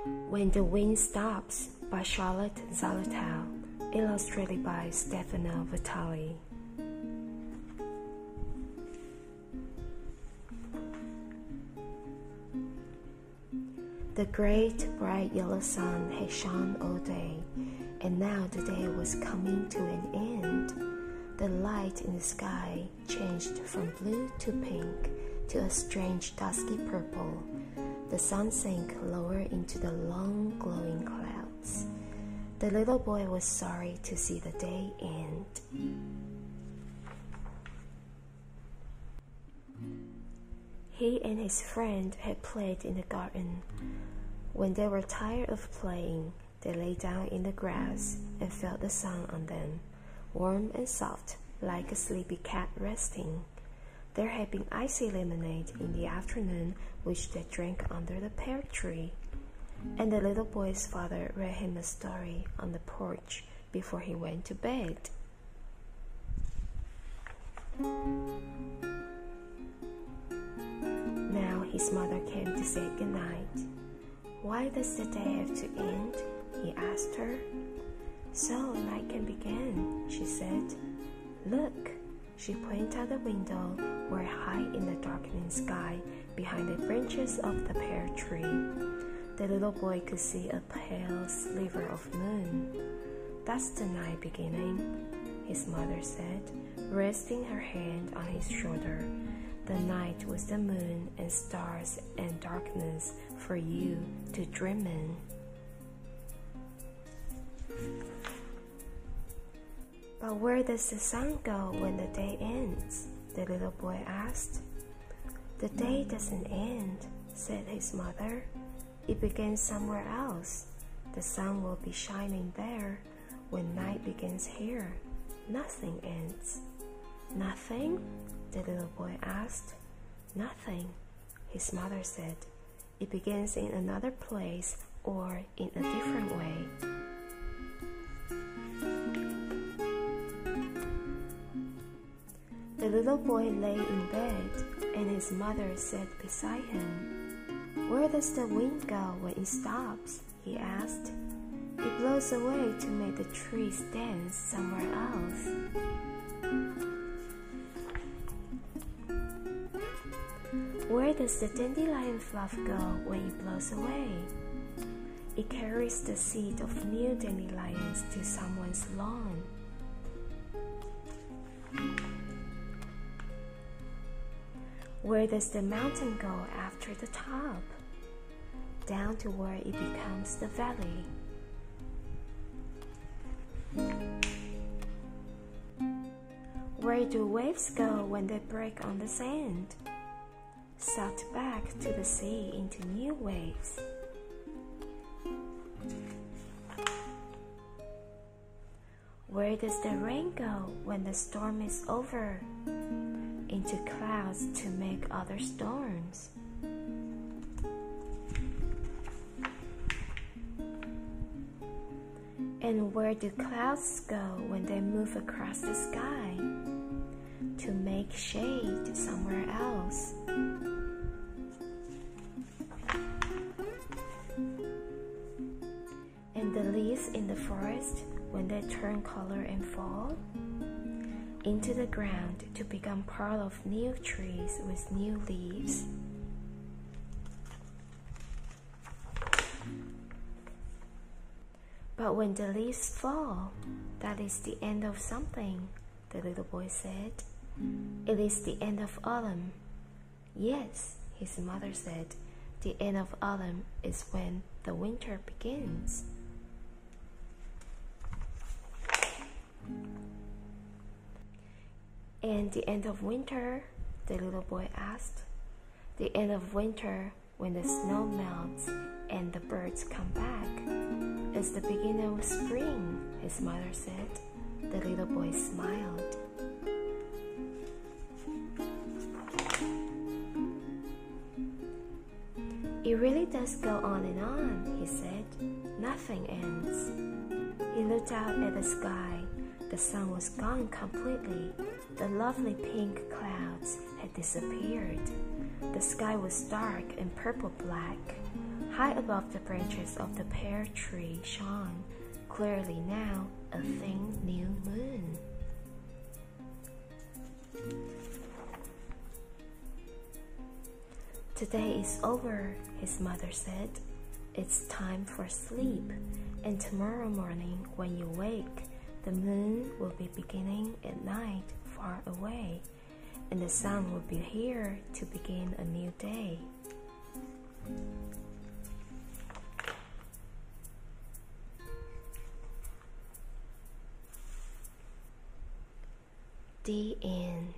When the Wind Stops by Charlotte Zolotow, illustrated by Stefano Vitale. The great bright yellow sun had shone all day, and now the day was coming to an end. The light in the sky changed from blue to pink to a strange dusky purple. The sun sank lower into the long glowing clouds. The little boy was sorry to see the day end. He and his friend had played in the garden. When they were tired of playing, they lay down in the grass and felt the sun on them, warm and soft, like a sleepy cat resting. There had been icy lemonade in the afternoon, which they drank under the pear tree, and the little boy's father read him a story on the porch before he went to bed. Now his mother came to say goodnight. "Why does the day have to end?" he asked her. "So night can begin," she said. "Look." She pointed out the window where high in the darkening sky, behind the branches of the pear tree, the little boy could see a pale sliver of moon. "That's the night beginning," his mother said, resting her hand on his shoulder. "The night with the moon and stars and darkness for you to dream in." "But where does the sun go when the day ends?" the little boy asked. "The day doesn't end," said his mother. "It begins somewhere else. The sun will be shining there when night begins here. Nothing ends." "Nothing?" the little boy asked. "Nothing," his mother said. "It begins in another place or in a different way." The little boy lay in bed, and his mother sat beside him. "Where does the wind go when it stops?" he asked. "It blows away to make the trees dance somewhere else." "Where does the dandelion fluff go when it blows away?" "It carries the seed of new dandelions to someone's lawn." "Where does the mountain go after the top?" "Down to where it becomes the valley." "Where do waves go when they break on the sand?" "Sucked back to the sea into new waves." "Where does the rain go when the storm is over?" "Into clouds to make other storms." "And where do clouds go when they move across the sky?" "To make shade somewhere else." "And the leaves in the forest when they turn color and fall into the ground to become part of new trees with new leaves." "But when the leaves fall, that is the end of something," the little boy said. "It is the end of autumn." "Yes," his mother said, "the end of autumn is when the winter begins." "And the end of winter?" the little boy asked. "The end of winter, when the snow melts and the birds come back, is the beginning of spring," his mother said. The little boy smiled. "It really does go on and on," he said. "Nothing ends." He looked out at the sky. The sun was gone completely. The lovely pink clouds had disappeared. The sky was dark and purple-black. High above the branches of the pear tree shone clearly now a thin new moon. Today is over, his mother said. It's time for sleep, and tomorrow morning when you wake, the moon will be beginning at night far away, and the sun will be here to begin a new day. The end.